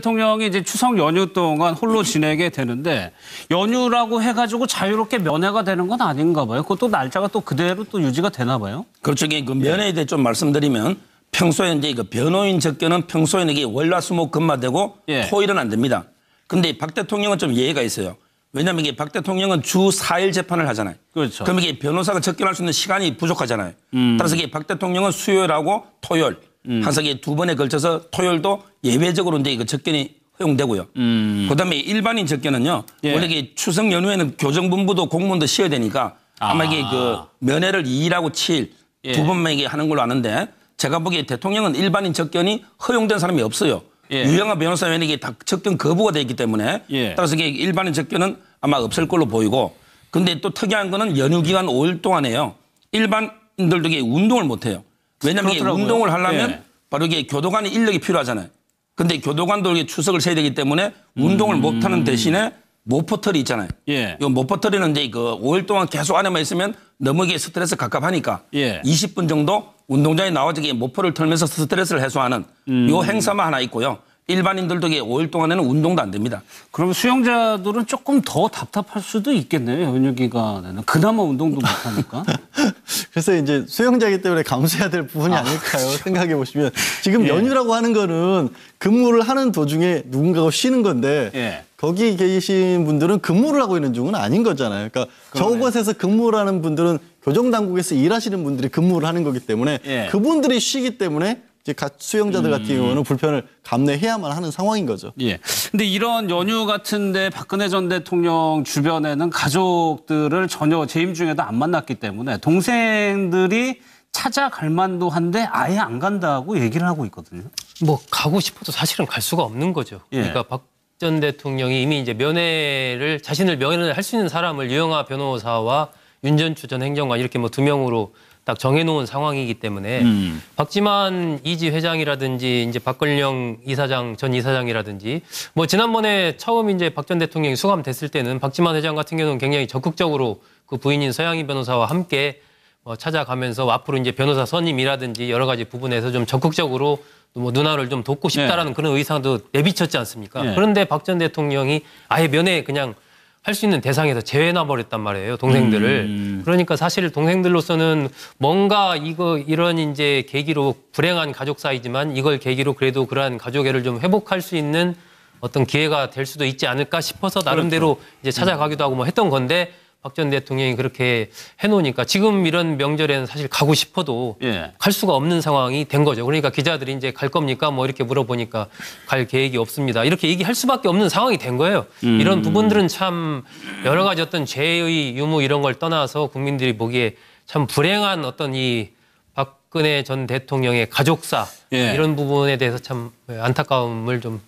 대통령이 이제 추석 연휴 동안 홀로 지내게 되는데 연휴라고 해가지고 자유롭게 면회가 되는 건 아닌가 봐요. 그것도 날짜가 또 그대로 또 유지가 되나 봐요. 그렇죠. 그 면회에 대해 좀 말씀드리면 평소에 이제 그 변호인 접견은 평소에는 이게 월화수목금마되고 토일은 안 됩니다. 근데 박 대통령은 좀 예외가 있어요. 왜냐하면 이게 박 대통령은 주 4일 재판을 하잖아요. 그렇죠. 그럼 이게 변호사가 접견할 수 있는 시간이 부족하잖아요. 따라서 이게 박 대통령은 수요일하고 토요일 항상 두 번에 걸쳐서 토요일도 예외적으로 이제 그 접견이 허용되고요. 그다음에 일반인 접견은요. 원래 이게 추석 연휴에는 교정본부도 공무원도 쉬어야 되니까 아마 이게 그 면회를 2일하고 7일 두 번만 이게 하는 걸로 아는데 제가 보기에 대통령은 일반인 접견이 허용된 사람이 없어요. 유영하 변호사 외에는 이게 다 접견 거부가 되어 있기 때문에 따라서 이게 일반인 접견은 아마 없을 걸로 보이고 근데 또 특이한 거는 연휴 기간 5일 동안에요. 일반인들도 이게 운동을 못 해요. 왜냐하면 이게 운동을 하려면 바로 이게 교도관의 인력이 필요하잖아요. 근데 교도관도 이게 추석을 세야 되기 때문에 운동을 못 하는 대신에 모포털이 있잖아요. 이 모포털이는 이제 그 5일 동안 계속 안에만 있으면 너무 이게 스트레스 갑갑하니까 20분 정도 운동장에 나와서 모포를 털면서 스트레스를 해소하는 요 행사만 하나 있고요. 일반인들도 이게 5일 동안에는 운동도 안 됩니다. 그럼 수영자들은 조금 더 답답할 수도 있겠네요. 연휴 기간에는. 그나마 운동도 못 하니까. 그래서 이제 수영자이기 때문에 감수해야 될 부분이 아닐까요? 생각해 보시면. 지금 연휴라고 하는 거는 근무를 하는 도중에 누군가가 쉬는 건데 거기 계신 분들은 근무를 하고 있는 중은 아닌 거잖아요. 그러니까 저곳에서 근무를 하는 분들은 교정당국에서 일하시는 분들이 근무를 하는 거기 때문에 그분들이 쉬기 때문에 이제 수영자들 같은 경우는 불편을 감내해야만 하는 상황인 거죠. 근데 이런 연휴 같은데 박근혜 전 대통령 주변에는 가족들을 전혀 재임 중에도 안 만났기 때문에 동생들이 찾아갈 만도 한데 아예 안 간다고 얘기를 하고 있거든요. 뭐 가고 싶어도 사실은 갈 수가 없는 거죠. 그러니까 박 전 대통령이 이미 이제 면회를 자신을 면회를 할 수 있는 사람을 유영하 변호사와 윤전추 전 행정관 이렇게 뭐 2명으로 딱 정해놓은 상황이기 때문에 박지만 이지 회장이라든지 이제 박걸영 이사장 전 이사장이라든지 뭐 지난번에 처음 이제 박 전 대통령이 수감됐을 때는 박지만 회장 같은 경우는 굉장히 적극적으로 그 부인인 서양희 변호사와 함께 뭐 찾아가면서 앞으로 이제 변호사 선임이라든지 여러 가지 부분에서 좀 적극적으로 뭐 누나를 좀 돕고 싶다라는 그런 의상도 내비쳤지 않습니까? 그런데 박 전 대통령이 아예 면회 그냥 할 수 있는 대상에서 제외나 버렸단 말이에요, 동생들을. 그러니까 사실 동생들로서는 뭔가 이런 이제 계기로 불행한 가족사이지만 이걸 계기로 그래도 그러한 가족애를 좀 회복할 수 있는 어떤 기회가 될 수도 있지 않을까 싶어서 나름대로 이제 찾아가기도 하고 뭐 했던 건데 박 전 대통령이 그렇게 해놓으니까 지금 이런 명절에는 사실 가고 싶어도 갈 수가 없는 상황이 된 거죠. 그러니까 기자들이 이제 갈 겁니까? 뭐 이렇게 물어보니까 갈 계획이 없습니다. 이렇게 얘기할 수밖에 없는 상황이 된 거예요. 이런 부분들은 참 여러 가지 어떤 죄의 유무 이런 걸 떠나서 국민들이 보기에 참 불행한 어떤 이 박근혜 전 대통령의 가족사 이런 부분에 대해서 참 안타까움을 좀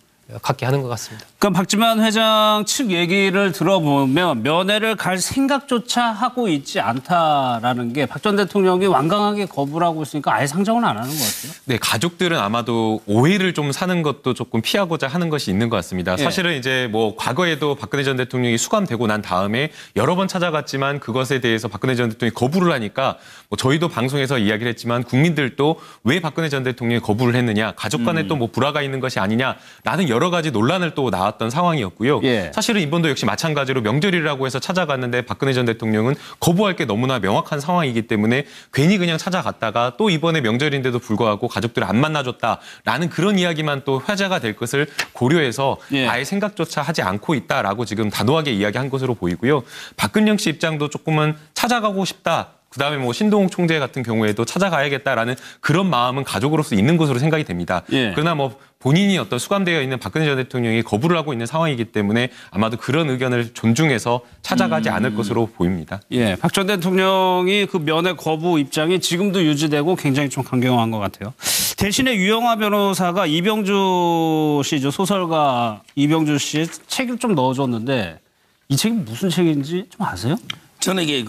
갖게 하는 것 같습니다. 그러니까 박지만 회장 측 얘기를 들어보면 면회를 갈 생각조차 하고 있지 않다라는 게 박 전 대통령이 완강하게 거부를 하고 있으니까 아예 상정을 안 하는 것 같아요. 네, 가족들은 아마도 오해를 좀 사는 것도 조금 피하고자 하는 것이 있는 것 같습니다. 사실은 이제 뭐 과거에도 박근혜 전 대통령이 수감되고 난 다음에 여러 번 찾아갔지만 그것에 대해서 박근혜 전 대통령이 거부를 하니까 뭐 저희도 방송에서 이야기를 했지만 국민들도 왜 박근혜 전 대통령이 거부를 했느냐, 가족 간에 또 뭐 불화가 있는 것이 아니냐라는 여러 가지 논란을 또 나왔던 상황이었고요. 사실은 이번도 역시 마찬가지로 명절이라고 해서 찾아갔는데 박근혜 전 대통령은 거부할 게 너무나 명확한 상황이기 때문에 괜히 그냥 찾아갔다가 또 이번에 명절인데도 불구하고 가족들을 안 만나줬다라는 그런 이야기만 또 화제가 될 것을 고려해서 아예 생각조차 하지 않고 있다라고 지금 단호하게 이야기한 것으로 보이고요. 박근영 씨 입장도 조금은 찾아가고 싶다. 그다음에 뭐 신동욱 총재 같은 경우에도 찾아가야겠다라는 그런 마음은 가족으로서 있는 것으로 생각이 됩니다. 그러나 뭐 본인이 어떤 수감되어 있는 박근혜 전 대통령이 거부를 하고 있는 상황이기 때문에 아마도 그런 의견을 존중해서 찾아가지 않을 것으로 보입니다. 박 전 대통령이 그 면회 거부 입장이 지금도 유지되고 굉장히 좀 강경한 것 같아요. 대신에 유영하 변호사가 이병주 씨죠. 소설가 이병주 씨의 책을 좀 넣어줬는데 이 책이 무슨 책인지 좀 아세요? 저는 이게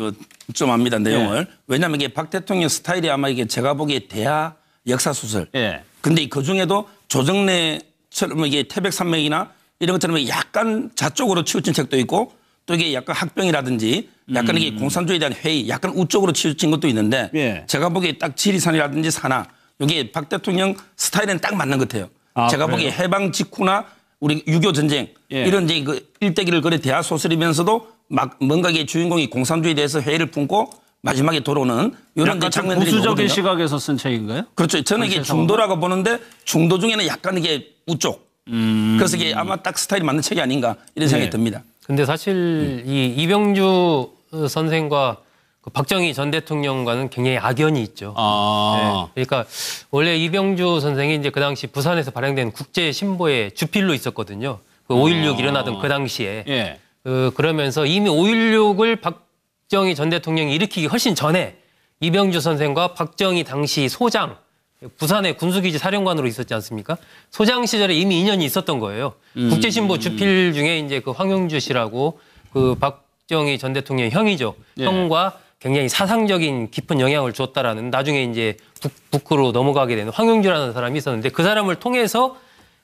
좀 압니다, 내용을. 왜냐하면 이게 박 대통령 스타일이 아마 이게 제가 보기에 대하 역사소설. 근데 그 중에도 조정래처럼 이게 태백산맥이나 이런 것처럼 약간 자쪽으로 치우친 책도 있고 또 이게 약간 학병이라든지 약간 이게 공산주의에 대한 회의, 약간 우쪽으로 치우친 것도 있는데 제가 보기에 딱 지리산이라든지 산하 이게 박 대통령 스타일에는 딱 맞는 것 같아요. 제가 보기에 해방 직후나 우리 6.25 전쟁 예. 이런 이제 그 일대기를 그래 대하 소설이면서도 막 뭔가 의 주인공이 공산주의에 대해서 회의를 품고 마지막에 돌아오는 이런 약간 좀 장면들이 보수적인 나오거든요. 시각에서 쓴 책인가요? 그렇죠. 저는 이게 중도라고 보는데 중도 중에는 약간 이게 우쪽. 그래서 이게 아마 딱 스타일이 맞는 책이 아닌가 이런 생각이 듭니다. 근데 사실 이 이병주 선생과 그 박정희 전 대통령과는 굉장히 악연이 있죠. 네. 그러니까 원래 이병주 선생이 이제 그 당시 부산에서 발행된 국제 신보의 주필로 있었거든요. 그 5.16 일어나던 그 당시에. 예. 그러면서 이미 5.16을 박정희 전 대통령이 일으키기 훨씬 전에 이병주 선생과 박정희 당시 소장, 부산의 군수기지 사령관으로 있었지 않습니까? 소장 시절에 이미 인연이 있었던 거예요. 국제신보 주필 중에 이제 그 황용주 씨라고 그 박정희 전 대통령의 형이죠. 예. 형과 굉장히 사상적인 깊은 영향을 줬다라는 나중에 이제 북으로 넘어가게 되는 황용주라는 사람이 있었는데 그 사람을 통해서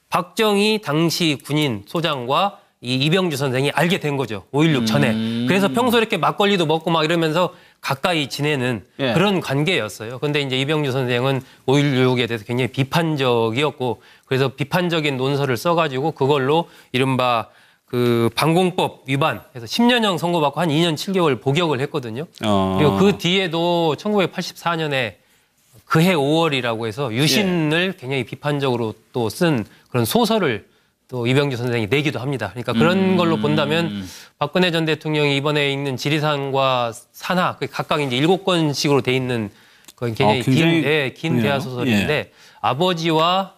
박정희 당시 군인 소장과 이 이병주 선생이 알게 된 거죠. 5.16 전에. 그래서 평소 이렇게 막걸리도 먹고 막 이러면서 가까이 지내는 예. 그런 관계였어요. 근데 이제 이병주 선생은 5.16에 대해서 굉장히 비판적이었고 그래서 비판적인 논설을 써가지고 그걸로 이른바 그 방공법 위반해서 10년형 선고받고 한 2년 7개월 복역을 했거든요. 그리고 그 뒤에도 1984년에 그해 5월이라고 해서 유신을 굉장히 비판적으로 또 쓴 그런 소설을 또 이병주 선생이 내기도 합니다. 그러니까 그런 걸로 본다면 박근혜 전 대통령이 이번에 읽는 지리산과 산하 각각 이제 7권씩으로 돼 있는 굉장히 긴 대하 소설인데 예. 아버지와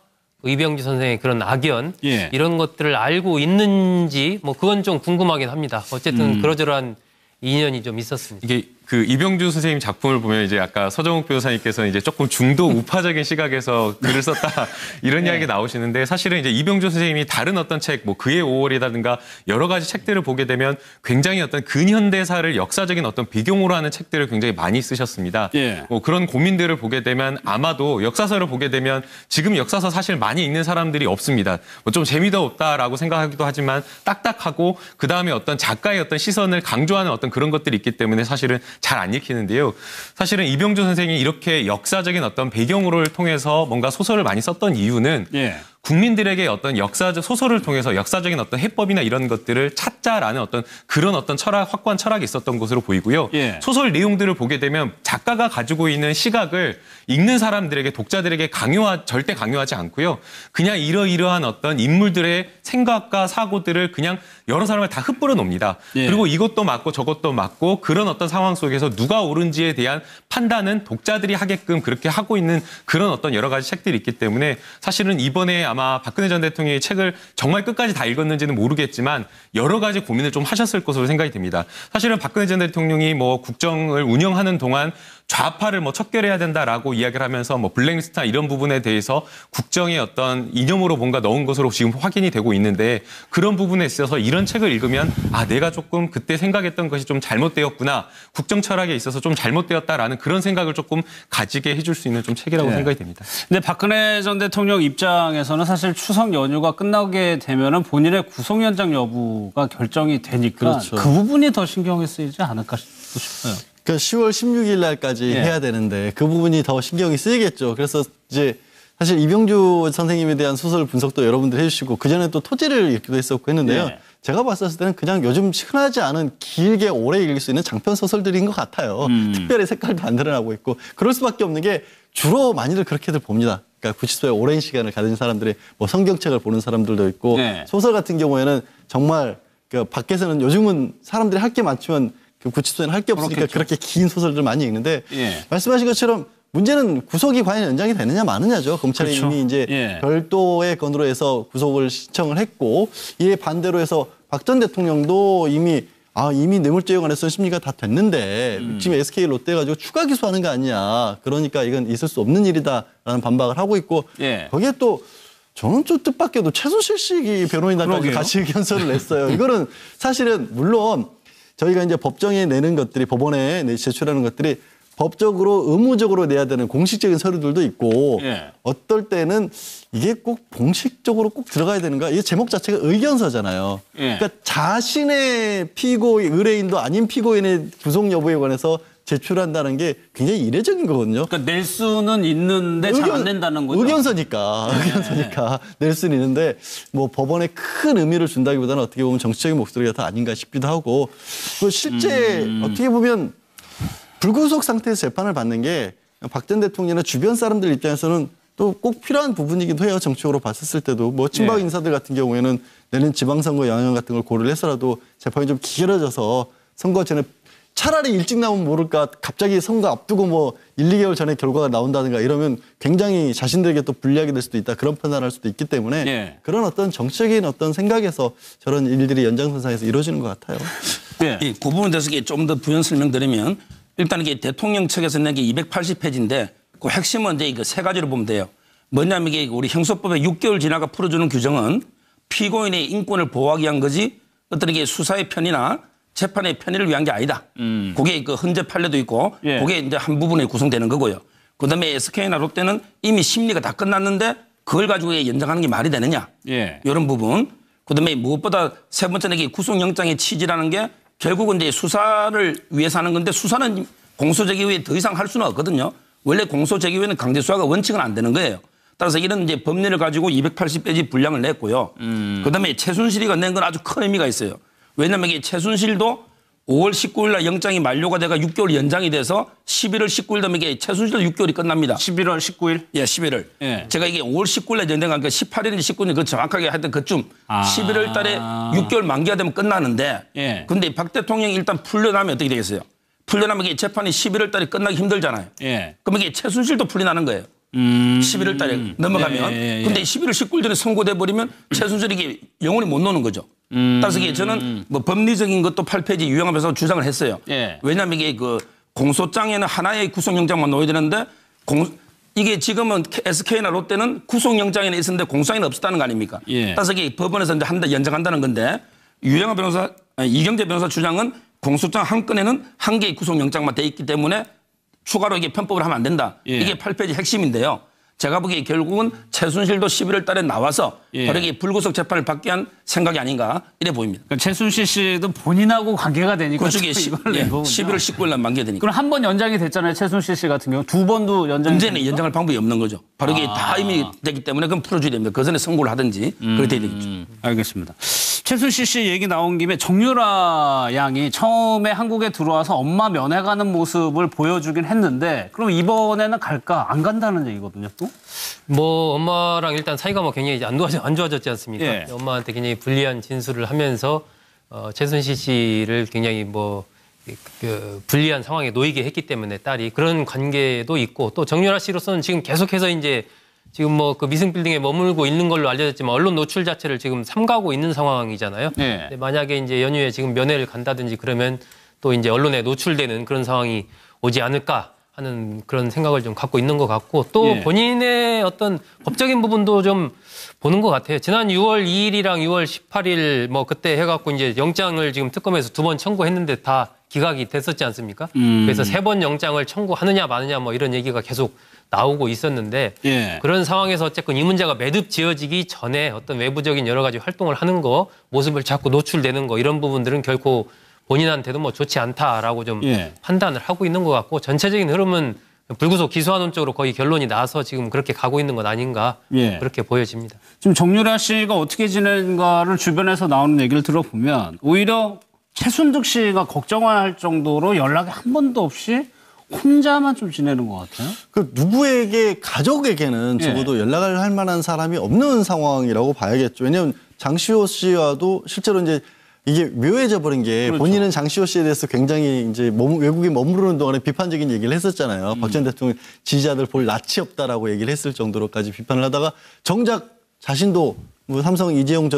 이병주 선생의 그런 악연 예. 이런 것들을 알고 있는지 뭐 그건 좀 궁금하긴 합니다. 어쨌든 그러저러한 인연이 좀 있었습니다. 이게 그 이병주 선생님 작품을 보면 이제 아까 서정욱 변호사님께서 이제 조금 중도 우파적인 시각에서 글을 썼다 이런 이야기 나오시는데 사실은 이제 이병주 선생님이 다른 어떤 책, 뭐 그의 5월이라든가 여러 가지 책들을 보게 되면 굉장히 어떤 근현대사를 역사적인 어떤 배경으로 하는 책들을 굉장히 많이 쓰셨습니다. 예. 뭐 그런 고민들을 보게 되면 아마도 역사서를 보게 되면 지금 역사서 사실 많이 읽는 사람들이 없습니다. 뭐 좀 재미도 없다라고 생각하기도 하지만 딱딱하고 그 다음에 어떤 작가의 어떤 시선을 강조하는 어떤 그런 것들이 있기 때문에 사실은 잘 안 읽히는데요. 사실은 이병주 선생이 이렇게 역사적인 어떤 배경으로를 통해서 뭔가 소설을 많이 썼던 이유는 예. 국민들에게 어떤 역사적 소설을 통해서 역사적인 어떤 해법이나 이런 것들을 찾자라는 어떤 그런 어떤 철학, 확고한 철학이 있었던 것으로 보이고요. 예. 소설 내용들을 보게 되면 작가가 가지고 있는 시각을 읽는 사람들에게 독자들에게 절대 강요하지 않고요. 그냥 이러이러한 어떤 인물들의 생각과 사고들을 그냥 여러 사람을 다 흩뿌려 놓습니다. 예. 그리고 이것도 맞고 저것도 맞고 그런 어떤 상황 속에서 누가 옳은지에 대한 판단은 독자들이 하게끔 그렇게 하고 있는 그런 어떤 여러 가지 책들이 있기 때문에 사실은 이번에 아마 박근혜 전 대통령이 책을 정말 끝까지 다 읽었는지는 모르겠지만 여러 가지 고민을 좀 하셨을 것으로 생각이 됩니다. 사실은 박근혜 전 대통령이 뭐 국정을 운영하는 동안 좌파를 뭐 척결해야 된다라고 이야기를 하면서 뭐 블랙리스트나 이런 부분에 대해서 국정의 어떤 이념으로 뭔가 넣은 것으로 지금 확인이 되고 있는데 그런 부분에 있어서 이런 책을 읽으면 아 내가 조금 그때 생각했던 것이 좀 잘못되었구나 국정 철학에 있어서 좀 잘못되었다라는 그런 생각을 조금 가지게 해줄 수 있는 좀 책이라고 생각이 됩니다. 근데 박근혜 전 대통령 입장에서는 사실 추석 연휴가 끝나게 되면은 본인의 구속 연장 여부가 결정이 되니까 그렇죠. 그 부분이 더 신경이 쓰이지 않을까 싶어요. 그러니까 10월 16일 날까지 예. 해야 되는데 그 부분이 더 신경이 쓰이겠죠. 그래서 이제 사실 이병주 선생님에 대한 소설 분석도 여러분들 해주시고 그전에 또 토지를 읽기도 했었고 했는데요. 예. 제가 봤을 때는 그냥 요즘 흔하지 않은 길게 오래 읽을 수 있는 장편 소설들인 것 같아요. 특별히 색깔도 안 드러나고 있고 그럴 수밖에 없는 게 주로 많이들 그렇게들 봅니다. 그러니까 90소에 오랜 시간을 가진 사람들이 뭐 성경책을 보는 사람들도 있고 네. 소설 같은 경우에는 정말 그 밖에서는 요즘은 사람들이 할 게 많지만 그 90소에는 할 게 없으니까 그렇겠죠. 그렇게 긴 소설들 많이 읽는데 예. 말씀하신 것처럼 문제는 구속이 과연 연장이 되느냐 마느냐죠. 검찰이 그렇죠. 이미 이제 예. 별도의 건으로 해서 구속을 신청을 했고 이에 반대로 해서 박 전 대통령도 이미 뇌물죄용안에서 심리가 다 됐는데 지금 SK 롯데 가지고 추가 기소하는 거 아니냐. 그러니까 이건 있을 수 없는 일이다라는 반박을 하고 있고 예. 거기에 또 저는 좀 뜻밖에도 최순실 씨 변호인단까지 그러게요. 같이 의견서를 냈어요. 이거는 사실은 물론 저희가 이제 법정에 내는 것들이 법원에 제출하는 것들이 법적으로 의무적으로 내야 되는 공식적인 서류들도 있고 예. 어떨 때는 이게 꼭 공식적으로 꼭 들어가야 되는가? 이 제목 자체가 의견서잖아요. 예. 그러니까 자신의 의뢰인도 아닌 피고인의 구속 여부에 관해서 제출한다는 게 굉장히 이례적인 거거든요. 그러니까 낼 수는 있는데 잘 안 낸다는 거죠. 의견서니까 낼 수는 있는데 뭐 법원에 큰 의미를 준다기보다는 어떻게 보면 정치적인 목소리가 더 아닌가 싶기도 하고 그 실제 어떻게 보면 불구속 상태에서 재판을 받는 게 박 전 대통령이나 주변 사람들 입장에서는 또 꼭 필요한 부분이기도 해요. 정치적으로 봤었을 때도 뭐 친박 인사들 같은 경우에는 내년 지방선거 영향 같은 걸 고려를 해서라도 재판이 좀 길어져서 선거 전에 차라리 일찍 나오면 모를까 갑자기 선거 앞두고 뭐 1, 2개월 전에 결과가 나온다든가 이러면 굉장히 자신들에게 또 불리하게 될 수도 있다. 그런 판단을 할 수도 있기 때문에 그런 어떤 정치적인 어떤 생각에서 저런 일들이 연장선상에서 이루어지는 것 같아요. 그 부분에 대해서 좀 더 부연 설명드리면 일단 이게 대통령 측에서 낸 게 280페이지인데 그 핵심은 이제 이거 세 가지로 보면 돼요. 뭐냐면 이게 우리 형소법에 6개월 지나가 풀어주는 규정은 피고인의 인권을 보호하기 위한 거지 어떤 게 수사의 편의나 재판의 편의를 위한 게 아니다. 그게 그 헌재 판례도 있고 그게 이제 한 부분에 구성되는 거고요. 그다음에 SK나 롯데는 이미 심리가 다 끝났는데 그걸 가지고 연장하는 게 말이 되느냐. 이런 부분. 그다음에 무엇보다 세 번째는 이게 구속영장의 취지라는 게 결국은 이제 수사를 위해서 하는 건데 수사는 공소제기 후에 더 이상 할 수는 없거든요. 원래 공소제기 후에는 강제 수사가 원칙은 안 되는 거예요. 따라서 이런 이제 법률을 가지고 280페이지 분량을 냈고요. 그다음에 최순실이가 낸 건 아주 큰 의미가 있어요. 왜냐하면 이게 최순실도 5월 19일 날 영장이 만료가 돼가 6개월 연장이 돼서 11월 19일 되면 이게 최순실도 6개월이 끝납니다. 11월 19일? 예, 11월. 제가 이게 5월 19일 날 연장한 그 18일인지 19일인지 그 정확하게 하여튼 그쯤 11월 달에 6개월 만기가 되면 끝나는데 근데 박 대통령이 일단 풀려나면 어떻게 되겠어요? 풀려나면 이게 재판이 11월 달에 끝나기 힘들잖아요. 그럼 이게 최순실도 풀려나는 거예요. 11월 달에 넘어가면. 근데 11월 19일 전에 선고돼 버리면 최순실이 이게 영원히 못 노는 거죠. 따라서 이게 저는 뭐 법리적인 것도 8페이지 유영하 변호사가 주장을 했어요. 왜냐하면 이게 그 공소장에는 하나의 구속영장만 놓여야 되는데 이게 지금은 SK나 롯데는 구속영장에는 있었는데 공소장에는 없었다는 거 아닙니까? 따라서 이게 법원에서 이제 연장한다는 건데 유영하 변호사, 이경재 변호사 주장은 공소장 한 건에는 한 개의 구속영장만 돼 있기 때문에 추가로 이게 편법을 하면 안 된다. 이게 8페이지 핵심인데요. 제가 보기에 결국은 최순실도 11월 달에 나와서 바로 이게 불구속 재판을 받게 한 생각이 아닌가 이래 보입니다. 그러니까 최순실 씨도 본인하고 관계가 되니까 그렇죠. 11월 19일 날 만기되니까. 그럼 한 번 연장이 됐잖아요. 최순실 씨 같은 경우 두 번도 연장이 문제는 연장할 방법이 없는 거죠. 바로 이게 다 이미 되기 때문에 그럼 풀어줘야 됩니다. 그 전에 선고를 하든지 그렇게 돼야 되겠죠. 알겠습니다. 최순실 씨 얘기 나온 김에 정유라 양이 처음에 한국에 들어와서 엄마 면회 가는 모습을 보여주긴 했는데 그럼 이번에는 갈까? 안 간다는 얘기거든요, 또? 뭐 엄마랑 일단 사이가 뭐 굉장히 안 좋아졌지 않습니까? 엄마한테 굉장히 불리한 진술을 하면서 최순실 씨를 굉장히 뭐 불리한 상황에 놓이게 했기 때문에 딸이 그런 관계도 있고 또 정유라 씨로서는 지금 계속해서 이제 지금 뭐 그 미승빌딩에 머물고 있는 걸로 알려졌지만 언론 노출 자체를 지금 삼가고 있는 상황이잖아요. 근데 만약에 이제 연휴에 지금 면회를 간다든지 그러면 또 이제 언론에 노출되는 그런 상황이 오지 않을까 하는 그런 생각을 좀 갖고 있는 것 같고 또 본인의 어떤 법적인 부분도 좀 보는 것 같아요. 지난 6월 2일이랑 6월 18일 뭐 그때 해갖고 이제 영장을 지금 특검에서 2번 청구했는데 다 기각이 됐었지 않습니까? 그래서 3번 영장을 청구하느냐 마느냐 뭐 이런 얘기가 계속 나오고 있었는데 그런 상황에서 어쨌든 이 문제가 매듭 지어지기 전에 어떤 외부적인 여러 가지 활동을 하는 거 모습을 자꾸 노출되는 거 이런 부분들은 결코 본인한테도 뭐 좋지 않다라고 좀 판단을 하고 있는 것 같고 전체적인 흐름은 불구속 기소하는 쪽으로 거의 결론이 나서 지금 그렇게 가고 있는 것 아닌가 그렇게 보여집니다. 지금 정유라 씨가 어떻게 지낸가를 주변에서 나오는 얘기를 들어보면 오히려 최순득 씨가 걱정할 정도로 연락이 한 번도 없이 혼자만 좀 지내는 것 같아요. 그 누구에게 가족에게는 적어도 연락을 할 만한 사람이 없는 상황이라고 봐야겠죠. 왜냐하면 장시호 씨와도 실제로 이제 이게 묘해져 버린 게 본인은 장시호 씨에 대해서 굉장히 이제 외국에 머무르는 동안에 비판적인 얘기를 했었잖아요. 박 전 대통령 지지자들 볼 낯이 없다라고 얘기를 했을 정도로까지 비판을 하다가 정작 자신도 뭐 삼성 이재용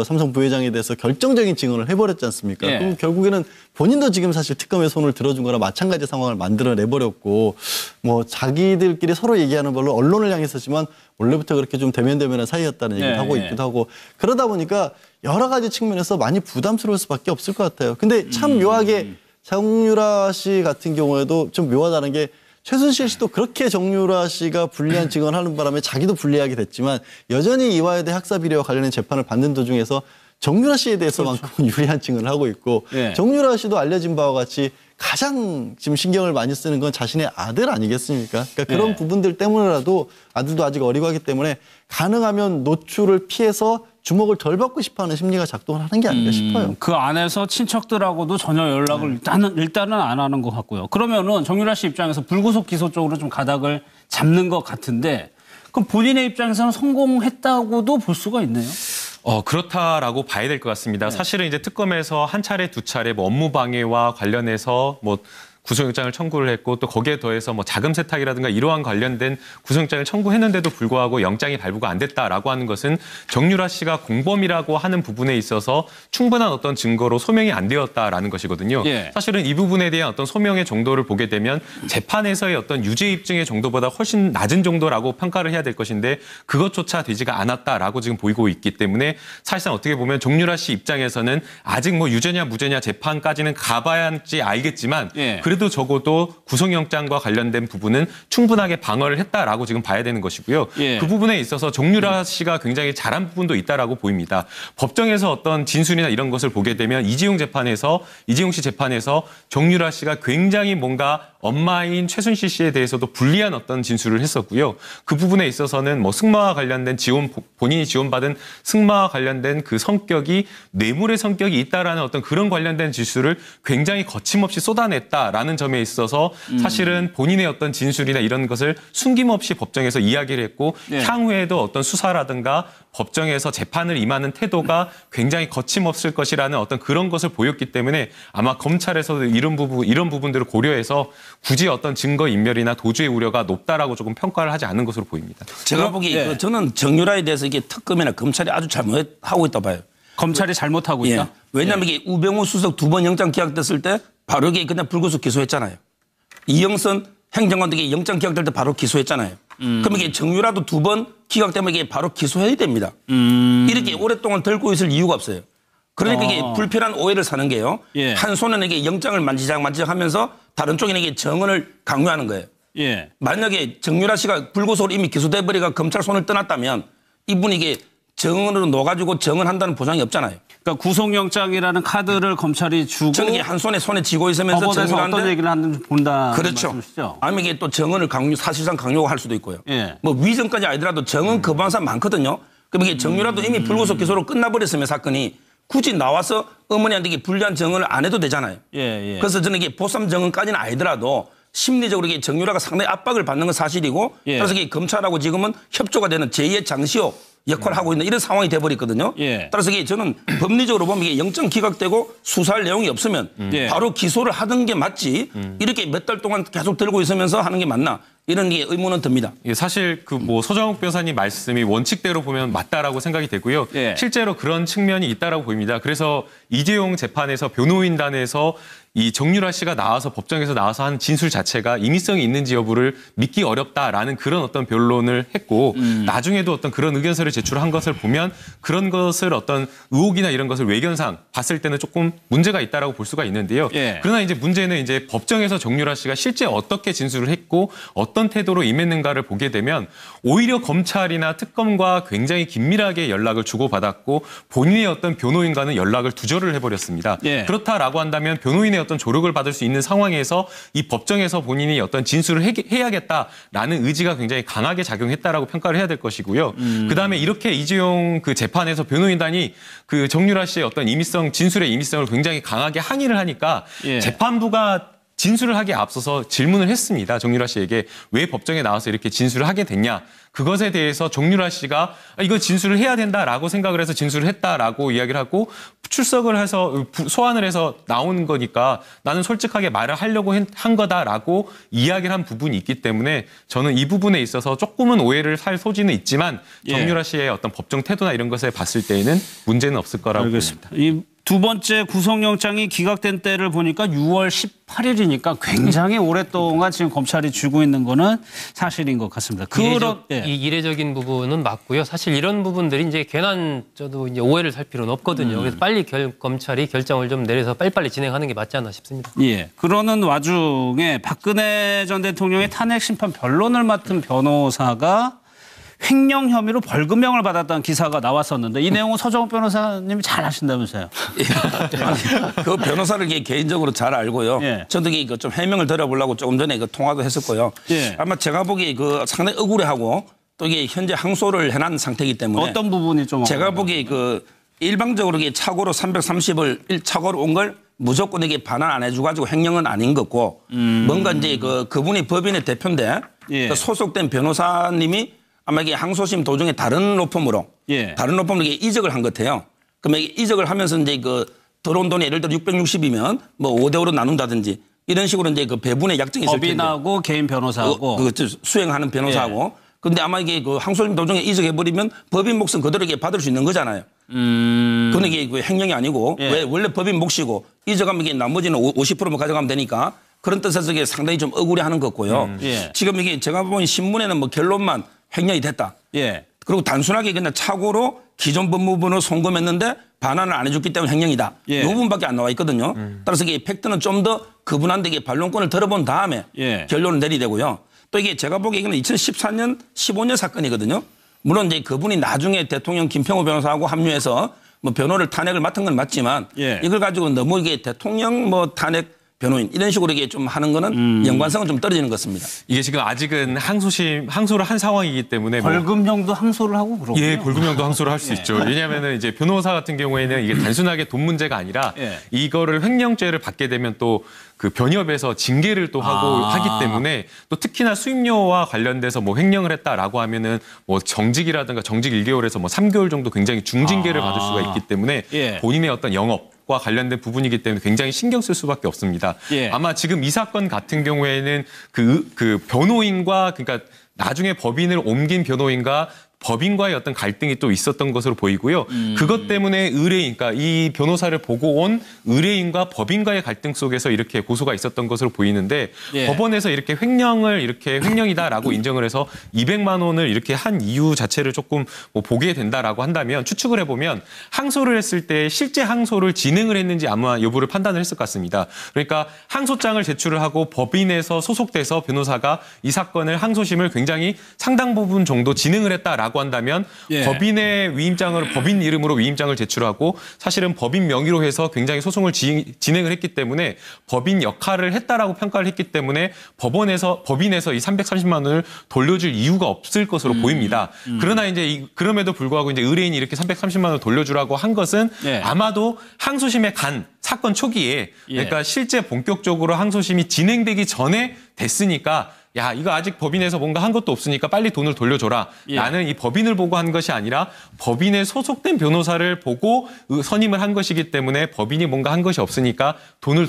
삼성 부회장에 대해서 결정적인 증언을 해버렸지 않습니까? 그럼 결국에는 본인도 지금 사실 특검에 손을 들어준 거나 마찬가지 상황을 만들어내버렸고 뭐 자기들끼리 서로 얘기하는 걸로 언론을 향했었지만 원래부터 그렇게 좀 대면대면한 사이였다는 얘기를 하고 있기도 하고 그러다 보니까 여러 가지 측면에서 많이 부담스러울 수밖에 없을 것 같아요. 근데 참 묘하게 정유라 씨 같은 경우에도 좀 묘하다는 게 최순실 씨도 그렇게 정유라 씨가 불리한 증언하는 바람에 자기도 불리하게 됐지만 여전히 이화여대 학사 비리와 관련된 재판을 받는 도중에서 정유라 씨에 대해서만큼은 유리한 증언을 하고 있고 정유라 씨도 알려진 바와 같이 가장 지금 신경을 많이 쓰는 건 자신의 아들 아니겠습니까? 그러니까 그런 부분들 때문에라도 아들도 아직 어리고 하기 때문에 가능하면 노출을 피해서 주목을 덜 받고 싶어하는 심리가 작동을 하는 게 아닌가 싶어요. 그 안에서 친척들하고도 전혀 연락을 일단은 안 하는 것 같고요. 그러면은 정유라 씨 입장에서 불구속 기소 쪽으로 좀 가닥을 잡는 것 같은데 그럼 본인의 입장에서는 성공했다고도 볼 수가 있네요. 그렇다라고 봐야 될 것 같습니다. 사실은 이제 특검에서 한 차례, 두 차례 뭐 업무방해와 관련해서 뭐 구속영장을 청구를 했고 또 거기에 더해서 뭐 자금 세탁이라든가 이러한 관련된 구속영장을 청구했는데도 불구하고 영장이 발부가 안 됐다라고 하는 것은 정유라 씨가 공범이라고 하는 부분에 있어서 충분한 어떤 증거로 소명이 안 되었다라는 것이거든요. 사실은 이 부분에 대한 어떤 소명의 정도를 보게 되면 재판에서의 어떤 유죄 입증의 정도보다 훨씬 낮은 정도라고 평가를 해야 될 것인데 그것조차 되지가 않았다라고 지금 보이고 있기 때문에 사실상 어떻게 보면 정유라 씨 입장에서는 아직 뭐 유죄냐 무죄냐 재판까지는 가봐야지 알겠지만 그래도 적어도 구속영장과 관련된 부분은 충분하게 방어를 했다라고 지금 봐야 되는 것이고요. 그 부분에 있어서 정유라 씨가 굉장히 잘한 부분도 있다라고 보입니다. 법정에서 어떤 진술이나 이런 것을 보게 되면 이재용 씨 재판에서 정유라 씨가 굉장히 뭔가 엄마인 최순실 씨에 대해서도 불리한 어떤 진술을 했었고요. 그 부분에 있어서는 뭐 승마와 관련된 본인이 지원받은 승마와 관련된 그 성격이 뇌물의 성격이 있다라는 어떤 그런 관련된 진술을 굉장히 거침없이 쏟아냈다라는 점에 있어서 사실은 본인의 어떤 진술이나 이런 것을 숨김없이 법정에서 이야기를 했고 향후에도 어떤 수사라든가 법정에서 재판을 임하는 태도가 굉장히 거침없을 것이라는 어떤 그런 것을 보였기 때문에 아마 검찰에서도 이런 부분들을 고려해서 굳이 어떤 증거인멸이나 도주의 우려가 높다라고 조금 평가를 하지 않는 것으로 보입니다. 제가 보기에 저는 정유라에 대해서 이게 특검이나 검찰이 아주 잘못하고 있다 봐요. 검찰이 잘못하고 있다? 왜냐하면 이게 우병우 수석 2번 영장 기각됐을 때 바로 이게 그냥 불구속 기소했잖아요. 이영선 행정관도 영장 기각될 때 바로 기소했잖아요. 그럼 이게 정유라도 2번 기각되면 이게 바로 기소해야 됩니다. 이렇게 오랫동안 들고 있을 이유가 없어요. 그러니까 이게 불필요한 오해를 사는 게요. 한 손에는 이게 영장을 만지작 하면서 다른 쪽에는 이게 정언을 강요하는 거예요. 만약에 정유라 씨가 불구속으로 이미 기소돼 버리가 검찰 손을 떠났다면 이분이 이게 정언으로 넣어가지고 정언한다는 보장이 없잖아요. 그러니까 구속영장이라는 카드를 검찰이 주고 저는 이게 한 손에 쥐고 있으면서 법원에서 어떤 얘기를 하는지 본다. 그렇죠. 말씀이시죠? 아니면 이게 또 정언을 사실상 강요할 수도 있고요. 뭐 위증까지 아니더라도 정언 거부한 사람 많거든요. 그럼 이게 정유라도 이미 불구속 기소로 끝나버렸으면 사건이 굳이 나와서 어머니한테 이게 불리한 정언을 안 해도 되잖아요. 그래서 저는 이게 보쌈 정언까지는 아니더라도 심리적으로 이게 정유라가 상당히 압박을 받는 건 사실이고 그래서 이게 검찰하고 지금은 협조가 되는 제2의 장시호 역할을 하고 있는 이런 상황이 돼버렸거든요. 따라서 이게 저는 법리적으로 보면 이게 영장 기각되고 수사할 내용이 없으면 바로 기소를 하던 게 맞지 이렇게 몇 달 동안 계속 들고 있으면서 하는 게 맞나 이런 게 의문은 듭니다. 사실 그 뭐 서정욱 변호사님 말씀이 원칙대로 보면 맞다라고 생각이 되고요. 실제로 그런 측면이 있다라고 보입니다. 그래서 이재용 재판에서 변호인단에서 이 정유라 씨가 나와서 법정에서 나와서 한 진술 자체가 임의성이 있는지 여부를 믿기 어렵다라는 그런 어떤 변론을 했고 나중에도 어떤 그런 의견서를 제출한 것을 보면 그런 것을 어떤 의혹이나 이런 것을 외견상 봤을 때는 조금 문제가 있다라고 볼 수가 있는데요. 그러나 이제 문제는 이제 법정에서 정유라 씨가 실제 어떻게 진술을 했고 어떤 태도로 임했는가를 보게 되면 오히려 검찰이나 특검과 굉장히 긴밀하게 연락을 주고받았고 본인의 어떤 변호인과는 연락을 두절을 해버렸습니다. 그렇다라고 한다면 변호인의 어떤 조력을 받을 수 있는 상황에서 이 법정에서 본인이 어떤 진술을 해야겠다라는 의지가 굉장히 강하게 작용했다라고 평가를 해야 될 것이고요. 그다음에 이렇게 이재용 그 재판에서 변호인단이 그 정유라 씨의 어떤 진술의 임의성을 굉장히 강하게 항의를 하니까 재판부가 진술을 하기에 앞서서 질문을 했습니다. 정유라 씨에게 왜 법정에 나와서 이렇게 진술을 하게 됐냐. 그것에 대해서 정유라 씨가 이거 진술을 해야 된다라고 생각을 해서 진술을 했다라고 이야기를 하고 출석을 해서 소환을 해서 나온 거니까 나는 솔직하게 말을 하려고 한 거다라고 이야기를 한 부분이 있기 때문에 저는 이 부분에 있어서 조금은 오해를 살 소지는 있지만 정유라 씨의 어떤 법정 태도나 이런 것을 봤을 때에는 문제는 없을 거라고 알겠습니다. 봅니다. 두 번째 구속영장이 기각된 때를 보니까 6월 18일이니까 굉장히 오랫동안 지금 검찰이 쥐고 있는 거는 사실인 것 같습니다. 이례적인 부분은 맞고요. 사실 이런 부분들이 이제 괜한 저도 이제 오해를 살 필요는 없거든요. 그래서 빨리 검찰이 결정을 좀 내려서 빨리빨리 진행하는 게 맞지 않나 싶습니다. 그러는 와중에 박근혜 전 대통령의 탄핵 심판 변론을 맡은 변호사가 횡령 혐의로 벌금형을 받았다는 기사가 나왔었는데 이 내용은 서정욱 변호사님이 잘 아신다면서요? 그 변호사를 개인적으로 잘 알고요. 예. 저도 좀 해명을 드려보려고 조금 전에 통화도 했었고요. 예. 아마 제가 보기에 상당히 억울해하고 또 이게 현재 항소를 해놓은 상태이기 때문에 어떤 부분이 좀 제가 보기에 일방적으로 착오로 330을 착오로 온 걸 무조건 이게 반환 안 해줘가지고 횡령은 아닌 거고 뭔가 이제 그분이 법인의 대표인데 예. 소속된 변호사님이 아마 이게 항소심 도중에 다른 로펌으로 다른 로펌으로 이적을 한 것 같아요. 그러면 이적을 하면서 이제 들어온 돈이 예를 들어 660이면 뭐 5대5로 나눈다든지 이런 식으로 이제 배분의 약정이 있을 텐데. 법인하고 개인 변호사하고 수행하는 변호사하고. 근데 아마 이게 항소심 도중에 이적해버리면 법인 몫은 그대로 받을 수 있는 거잖아요. 그건 이게 횡령이 아니고 왜 원래 법인 몫이고 이적하면 이게 나머지는 50%만 가져가면 되니까 그런 뜻에서 이게 상당히 좀 억울해하는 것 같고요. 지금 이게 제가 본 신문에는 결론만 횡령이 됐다. 그리고 단순하게 그냥 착오로 기존 법무부로 송금했는데 반환을 안 해줬기 때문에 횡령이다. 이 부분밖에 안 나와 있거든요. 따라서 이게 팩트는 좀 더 그분한테 반론권을 들어본 다음에 결론을 내리되고요. 또 이게 제가 보기에는 2014년, 15년 사건이거든요. 물론 이제 그분이 나중에 대통령 김평우 변호사하고 합류해서 변호를 탄핵을 맡은 건 맞지만 이걸 가지고 너무 이게 대통령 탄핵 변호인 이런 식으로 이게 좀 하는 거는 연관성은 좀 떨어지는 것 같습니다. 이게 지금 아직은 항소를 한 상황이기 때문에 벌금형도 항소를 하고 그러고요. 예, 벌금형도 항소를 할 수 있죠. 왜냐하면은 이제 변호사 같은 경우에는 이게 단순하게 돈 문제가 아니라 이거를 횡령죄를 받게 되면 또 그 변협에서 징계를 또 하기 때문에 또 특히나 수임료와 관련돼서 횡령을 했다라고 하면은 정직이라든가 정직 1개월에서 3개월 정도 굉장히 중징계를 받을 수가 있기 때문에 본인의 어떤 영업과 관련된 부분이기 때문에 굉장히 신경 쓸 수밖에 없습니다. 아마 지금 이 사건 같은 경우에는 그 변호인과 그러니까 나중에 법인을 옮긴 변호인과 법인과의 어떤 갈등이 또 있었던 것으로 보이고요. 그것 때문에 의뢰인, 그러니까 이 변호사를 보고 온 의뢰인과 법인과의 갈등 속에서 이렇게 고소가 있었던 것으로 보이는데 법원에서 이렇게 횡령이다라고 인정을 해서 200만 원을 이렇게 한 이유 자체를 조금 보게 된다라고 한다면 추측을 해보면 항소를 했을 때 실제 항소를 진행을 했는지 아마 여부를 판단을 했을 것 같습니다. 그러니까 항소장을 제출을 하고 법인에서 소속돼서 변호사가 이 사건을 항소심을 굉장히 상당 부분 정도 진행을 했다라고 한다면 법인 이름으로 위임장을 제출하고 사실은 법인 명의로 해서 굉장히 소송을 진행을 했기 때문에 법인 역할을 했다라고 평가를 했기 때문에 법인에서 이 330만 원을 돌려줄 이유가 없을 것으로 보입니다. 그러나 이제 그럼에도 불구하고 이제 의뢰인이 이렇게 330만 원을 돌려주라고 한 것은 아마도 항소심에 간 사건 초기에 그러니까 실제 본격적으로 항소심이 진행되기 전에 됐으니까 야, 이거 아직 법인에서 뭔가 한 것도 없으니까 빨리 돈을 돌려줘라. 나는 이 법인을 보고 한 것이 아니라 법인에 소속된 변호사를 보고 선임을 한 것이기 때문에 법인이 뭔가 한 것이 없으니까 돈을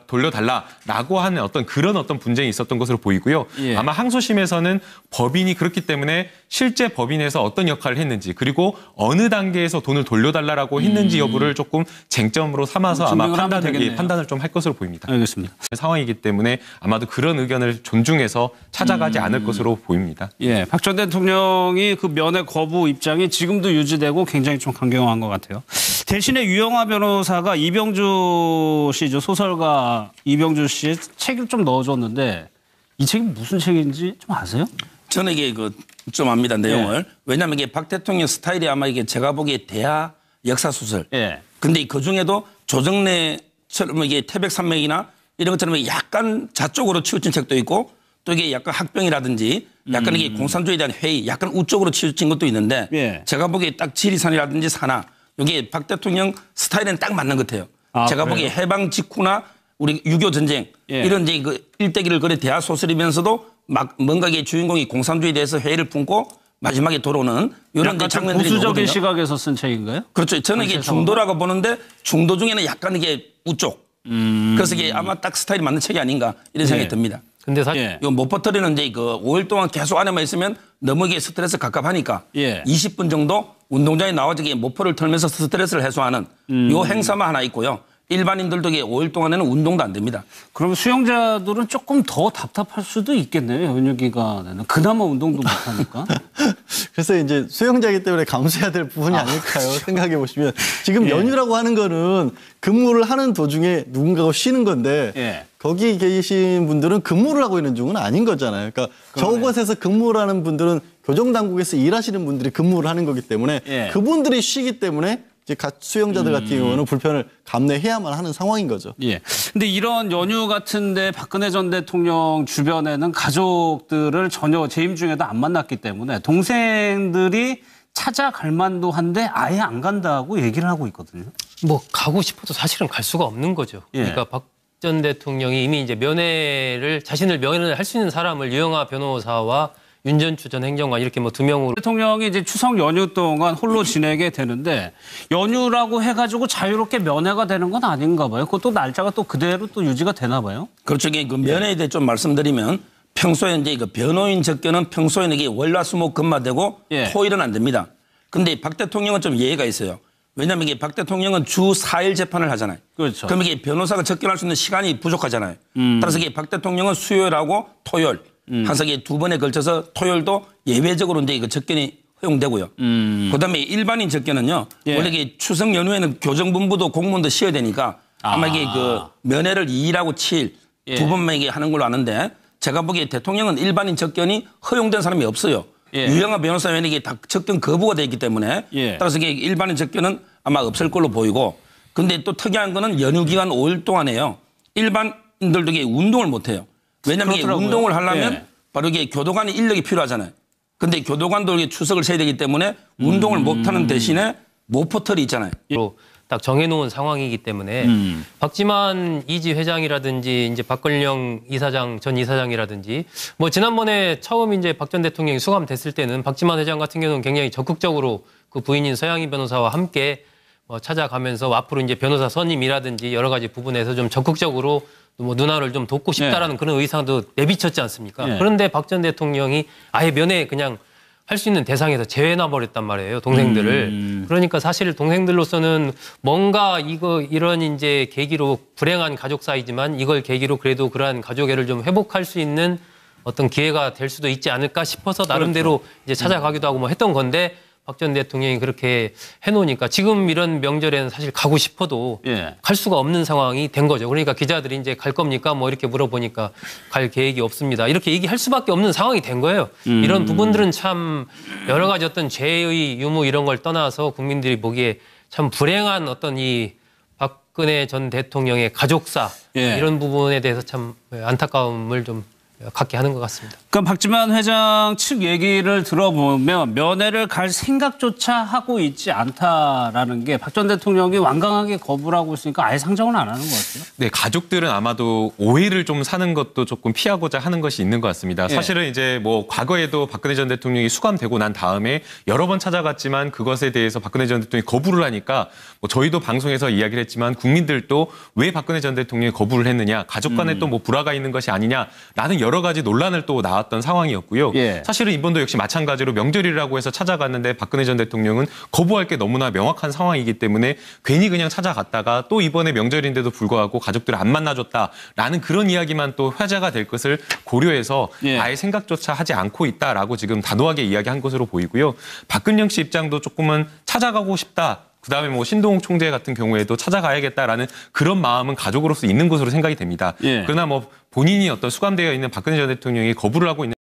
돌려달라라고 하는 그런 분쟁이 있었던 것으로 보이고요. 아마 항소심에서는 법인이 그렇기 때문에 실제 법인에서 어떤 역할을 했는지 그리고 어느 단계에서 돈을 돌려달라고 했는지 여부를 조금 쟁점으로 삼아서 아마 판단을 좀 할 것으로 보입니다. 알겠습니다. 상황이기 때문에 아마도 그런 의견을 존중해서 찾아가지 않을 것으로 보입니다. 박 전 대통령이 그 면회 거부 입장이 지금도 유지되고 굉장히 좀 강경한 것 같아요. 대신에 유영하 변호사가 이병주 씨죠. 소설가 이병주 씨의 책을 좀 넣어줬는데 이 책이 무슨 책인지 좀 아세요? 저는 이게 좀 압니다, 내용을. 왜냐하면 이게 박 대통령 스타일이 아마 이게 제가 보기에 대하 역사소설. 근데 그 중에도 조정래처럼 이게 태백산맥이나 이런 것처럼 약간 자쪽으로 치우친 책도 있고 또 이게 약간 학병이라든지 약간 이게 공산주의에 대한 회의 약간 우쪽으로 치우친 것도 있는데 제가 보기에 딱 지리산이라든지 산하 이게 박 대통령 스타일에는 딱 맞는 것 같아요. 제가 보기에 해방 직후나 우리 6.25 전쟁 이런 이제 일대기를 그린 대하 소설이면서도 막 뭔가 이게 주인공이 공산주의에 대해서 회의를 품고 마지막에 돌아오는 이런 장면들이 보수적인 시각에서 쓴 책인가요? 그렇죠. 저는 이게 중도라고 보는데 중도 중에는 약간 이게 우쪽. 그래서 이게 아마 딱 스타일이 맞는 책이 아닌가 이런 생각이 듭니다. 근데 사실 요 못버터리는 이제 5일 동안 계속 안에만 있으면 너무 이게 스트레스 갑갑하니까 20분 정도 운동장에 나와서 모포를 털면서 스트레스를 해소하는 요 행사만 하나 있고요. 일반인들도 5일 동안에는 운동도 안 됩니다. 그럼 수영자들은 조금 더 답답할 수도 있겠네요. 연휴 기간에는. 그나마 운동도 못하니까. 그래서 이제 수영자이기 때문에 감수해야 될 부분이 아닐까요? 생각해 보시면 지금 연휴라고 하는 거는 근무를 하는 도중에 누군가가 쉬는 건데 거기 계신 분들은 근무를 하고 있는 중은 아닌 거잖아요. 그러니까 저곳에서 근무를 하는 분들은 교정당국에서 일하시는 분들이 근무를 하는 거기 때문에 그분들이 쉬기 때문에 이제 수영자들 같은 경우는 불편을 감내해야만 하는 상황인 거죠. 예. 근데 이런 연휴 같은데 박근혜 전 대통령 주변에는 가족들을 전혀 재임 중에도 안 만났기 때문에 동생들이 찾아갈 만도 한데 아예 안 간다고 얘기를 하고 있거든요. 뭐 가고 싶어도 사실은 갈 수가 없는 거죠. 그러니까 박 전 대통령이 이미 이제 자신을 면회를 할 수 있는 사람을 유영하 변호사와 윤전추 전 행정관 이렇게 뭐 2명으로 대통령이 이제 추석 연휴 동안 홀로 지내게 되는데 연휴라고 해가지고 자유롭게 면회가 되는 건 아닌가 봐요. 그것도 날짜가 또 그대로 또 유지가 되나 봐요. 그렇죠. 그 면회에 대해 좀 말씀드리면 평소에 이제 그 변호인 접견은 평소에는 이게 월화수목 금마되고 토일은 안 됩니다. 근데 박 대통령은 좀 예외가 있어요. 왜냐하면 이게 박 대통령은 주 4일 재판을 하잖아요. 그렇죠. 그럼 이게 변호사가 접견할 수 있는 시간이 부족하잖아요. 따라서 이게 박 대통령은 수요일하고 토요일 항상 2번에 걸쳐서 토요일도 예외적으로 이제 이거 접견이 허용되고요. 그다음에 일반인 접견은요. 원래 이게 추석 연휴에는 교정본부도 공무원도 쉬어야 되니까 아마 이게 그 면회를 2일하고 7일 2번만 이게 하는 걸로 아는데 제가 보기에 대통령은 일반인 접견이 허용된 사람이 없어요. 유영하 변호사 외에는 이게 다 접견 거부가 돼 있기 때문에 따라서 이게 일반인 접견은 아마 없을 걸로 보이고 근데 또 특이한 거는 연휴 기간 5일 동안에요. 일반인들도 이게 운동을 못 해요. 왜냐하면 이게 운동을 하려면 바로 이게 교도관이 인력이 필요하잖아요. 근데 교도관도 이게 추석을 세야 되기 때문에 운동을 못 하는 대신에 모포털이 있잖아요. 딱 정해놓은 상황이기 때문에 박지만 이지 회장이라든지 이제 박걸령 이사장 전 이사장이라든지 뭐 지난번에 처음 이제 박 전 대통령이 수감됐을 때는 박지만 회장 같은 경우는 굉장히 적극적으로 그 부인인 서양희 변호사와 함께 뭐 찾아가면서 앞으로 이제 변호사 선임이라든지 여러 가지 부분에서 좀 적극적으로 뭐 누나를 좀 돕고 싶다라는 그런 의사도 내비쳤지 않습니까? 그런데 박 전 대통령이 아예 면회 그냥 할 수 있는 대상에서 제외나 버렸단 말이에요, 동생들을. 그러니까 사실 동생들로서는 뭔가 이런 이제 계기로 불행한 가족사이지만 이걸 계기로 그래도 그러한 가족애를 좀 회복할 수 있는 어떤 기회가 될 수도 있지 않을까 싶어서 나름대로 이제 찾아가기도 하고 뭐 했던 건데 박 전 대통령이 그렇게 해놓으니까 지금 이런 명절에는 사실 가고 싶어도 갈 수가 없는 상황이 된 거죠. 그러니까 기자들이 이제 갈 겁니까? 뭐 이렇게 물어보니까 갈 계획이 없습니다. 이렇게 얘기할 수밖에 없는 상황이 된 거예요. 이런 부분들은 참 여러 가지 어떤 죄의 유무 이런 걸 떠나서 국민들이 보기에 참 불행한 어떤 이 박근혜 전 대통령의 가족사 이런 부분에 대해서 참 안타까움을 좀 갖게 하는 것 같습니다. 그러니까 박지만 회장 측 얘기를 들어보면 면회를 갈 생각조차 하고 있지 않다라는 게 박 전 대통령이 완강하게 거부를 하고 있으니까 아예 상정을 안 하는 것 같아요. 네, 가족들은 아마도 오해를 좀 사는 것도 조금 피하고자 하는 것이 있는 것 같습니다. 사실은 이제 뭐 과거에도 박근혜 전 대통령이 수감되고 난 다음에 여러 번 찾아갔지만 그것에 대해서 박근혜 전 대통령이 거부를 하니까 뭐 저희도 방송에서 이야기를 했지만 국민들도 왜 박근혜 전 대통령이 거부를 했느냐, 가족 간에 또 뭐 불화가 있는 것이 아니냐라는 여러 가지 논란을 또 나왔던 상황이었고요. 사실은 이번도 역시 마찬가지로 명절이라고 해서 찾아갔는데 박근혜 전 대통령은 거부할 게 너무나 명확한 상황이기 때문에 괜히 그냥 찾아갔다가 또 이번에 명절인데도 불구하고 가족들을 안 만나줬다라는 그런 이야기만 또 화제가 될 것을 고려해서 아예 생각조차 하지 않고 있다라고 지금 단호하게 이야기한 것으로 보이고요. 박근영 씨 입장도 조금은 찾아가고 싶다. 그다음에 뭐 신동욱 총재 같은 경우에도 찾아가야겠다라는 그런 마음은 가족으로서 있는 것으로 생각이 됩니다. 그러나 뭐 본인이 어떤 수감되어 있는 박근혜 전 대통령이 거부를 하고 있는